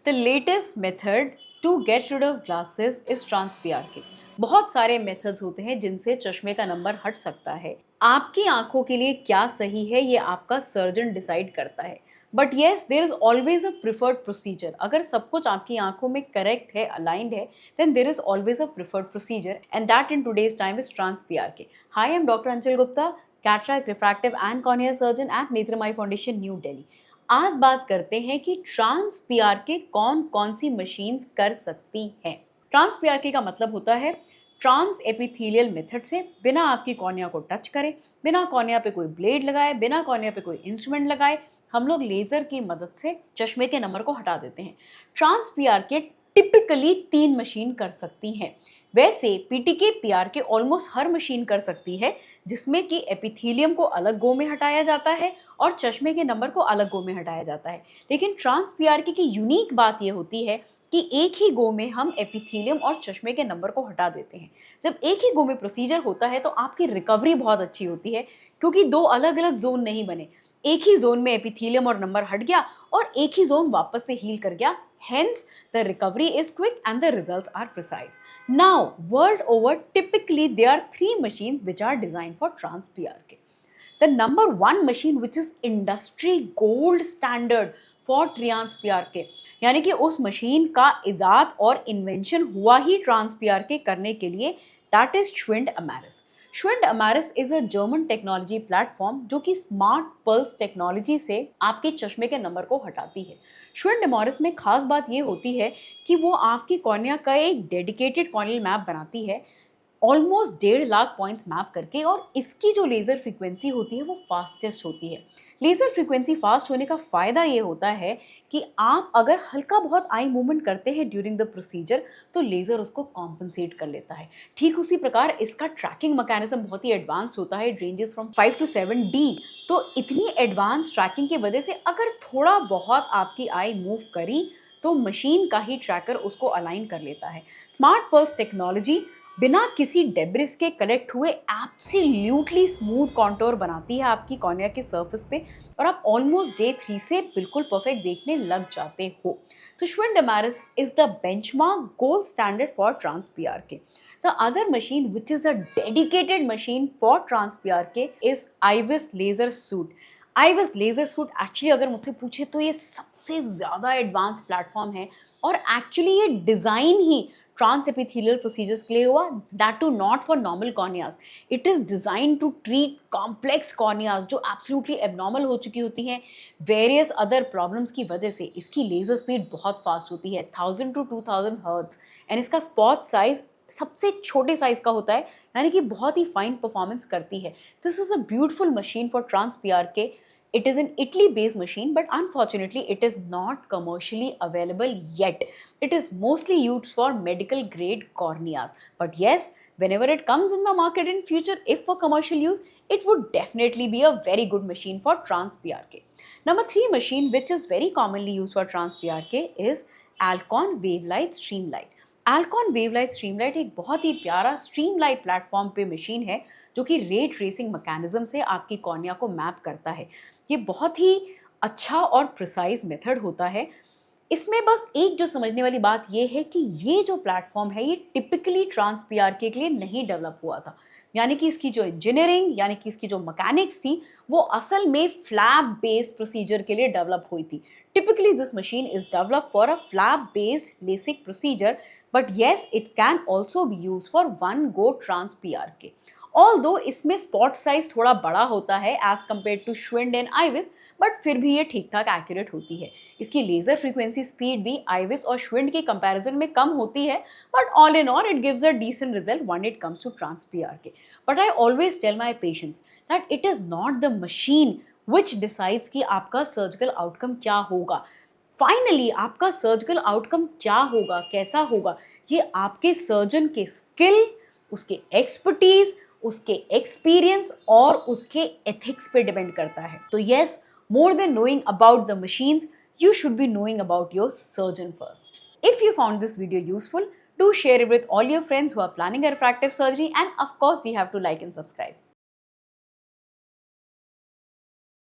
The latest method to get rid of glasses is trans-PRK. बहुत सारे methods होते हैं जिनसे चश्मे का नंबर हट सकता है। आपकी आंखों के लिए क्या सही है ये आपका सर्जन डिसाइड करता है। But yes, there is always a preferred procedure. अगर सब कुछ आपकी आंखों में करेक्ट है, अलाइंड है, then there is always a preferred procedure and that in today's time is trans. Hi, I am doctor Anchal Gupta, cataract, refractive and cornea surgeon at Netramai foundation, New Delhi. आज बात करते हैं कि ट्रांस-PRK कौन कौन सी मशीन्स कर सकती हैं। ट्रांस-PRK का मतलब होता है ट्रांस एपिथेलियल मेथड से बिना आपकी कॉर्निया को टच करे, बिना कॉर्निया पे कोई ब्लेड लगाए, बिना कॉर्निया पे कोई इंस्ट्रूमेंट लगाए, हम लोग लेजर की मदद से चश्मे के नंबर को हटा देते हैं। ट्रांस-PRK टिपिकली 3 मशीन कर सकती हैं। वैसे पीटीके पीआरके ऑलमोस्ट हर मशीन कर सकती है, जिसमें कि एपिथेलियम को अलग गो में हटाया जाता है और चश्मे के नंबर को अलग गो में हटाया जाता है। लेकिन ट्रांस-PRK की यूनिक बात यह होती है कि एक ही गो में हम एपिथेलियम और चश्मे के नंबर को हटा देते हैं। जब एक ही गो में प्रोसीजर होता है तो आपकी रिकवरी बहुत अच्छी होती है, क्योंकि 2 अलग अलग जोन नहीं बने। एक ही जोन में एपिथेलियम और नंबर हट गया और एक ही जोन वापस से हील कर गया। Hence, the recovery is quick and the results are precise. Now, world over, typically there are 3 machines which are designed for trans-PRK. The number 1 machine which is industry gold standard for trans-PRK, यानी कि उस machine का इजाद और invention हुआ ही ट्रांस-PRK करने के लिए, that is Schwind Amaris. Schwind Amaris is a German technology platform जो कि स्मार्ट पल्स टेक्नोलॉजी से आपके चश्मे के नंबर को हटाती है। Schwind Amaris में खास बात ये होती है कि वो आपकी कॉर्निया का एक डेडिकेटेड कॉर्नियल मैप बनाती है, ऑलमोस्ट 1.5 लाख पॉइंट्स मैप करके, और इसकी जो लेज़र फ्रीक्वेंसी होती है वो फास्टेस्ट होती है। लेज़र फ्रीक्वेंसी फास्ट होने का फ़ायदा ये होता है कि आप अगर हल्का बहुत आई मूवमेंट करते हैं ड्यूरिंग द प्रोसीजर तो लेज़र उसको कॉम्पनसेट कर लेता है। ठीक उसी प्रकार इसका ट्रैकिंग मैकेनिज्म बहुत ही एडवांस होता है, it ranges from 5 to 7D। तो इतनी एडवांस ट्रैकिंग की वजह से अगर थोड़ा बहुत आपकी आई मूव करी तो मशीन का ही ट्रैकर उसको अलाइन कर लेता है। स्मार्ट पल्स टेक्नोलॉजी बिना किसी डेब्रिस के कलेक्ट हुए एब्सोल्युटली स्मूथ कॉन्टोर बनाती है आपकी कॉर्निया के सरफेस पे, और आप ऑलमोस्ट डे 3 से बिल्कुल परफेक्ट देखने लग जाते हो। तो Schwind Amaris is the benchmark gold standard for trans-PRK. The other machine which is a dedicated machine for trans-PRK is IVIS laser suit. IVIS laser suit actually अगर मुझसे पूछे तो ये सबसे ज़्यादा एडवांस प्लेटफॉर्म है, और एक्चुअली ये डिज़ाइन ही ट्रांस एपिथेलियल प्रोसीजर्स के लिए हुआ, that too not for normal corneas. It is design to treat complex corneas जो एब्सोल्युटली एबनॉर्मल हो चुकी होती हैं वेरियस अदर प्रॉब्लम्स की वजह से। इसकी लेज़र स्पीड बहुत फास्ट होती है, 1000 to 2000 हर्ट्ज, एंड इसका स्पॉट साइज सबसे छोटे साइज का होता है, यानी कि बहुत ही फाइन परफॉर्मेंस करती है। This is a beautiful machine for trans. It is an Italy-based machine, but unfortunately, it is not commercially available yet. It is mostly used for medical grade corneas. But yes, whenever it comes in the market in future, if for commercial use, it would definitely be a very good machine for trans-PRK. Number 3 machine, which is very commonly used for trans-PRK, is Alcon Wavelight Streamlight. Alcon Wavelight Streamlight एक बहुत ही प्यारा स्ट्रीमलाइट platform पे machine है जो कि ray tracing mechanism से आपकी cornea को मैप करता है। ये बहुत ही अच्छा और प्रिसाइज मेथड होता है। इसमें बस एक जो समझने वाली बात ये है कि ये जो प्लेटफॉर्म है ये टिपिकली ट्रांस-PRK के लिए नहीं डेवलप हुआ था, यानी कि इसकी जो इंजीनियरिंग, यानी कि इसकी जो मैकेनिक्स थी, वो असल में फ्लैप बेस्ड प्रोसीजर के लिए डेवलप हुई थी। Typically this machine is develop for a flap based LASIK procedure, but yes, it can also be used for one go trans-PRK. Although इसमें स्पॉट साइज थोड़ा बड़ा होता है as compared to Schwind and IVIS, but फिर भी ये ठीक ठाक एक्यूरेट होती है। इसकी लेजर फ्रीक्वेंसी स्पीड भी IVIS और Schwind के कंपैरिजन में कम होती है, but all in all it gives a decent result when it comes to trans-PRK. But I always tell my patients that it is not the machine which decides कि आपका surgical outcome क्या होगा। Finally आपका surgical outcome क्या होगा, कैसा होगा, ये आपके सर्जन के स्किल, उसके एक्सपर्टीज, उसके एक्सपीरियंस और उसके एथिक्स पे डिपेंड करता है। तो yes, more than knowing about the machines, you should be knowing about your surgeon first. If you found this video useful, do share it with all your friends who are planning a refractive surgery, and of course you have to like and subscribe.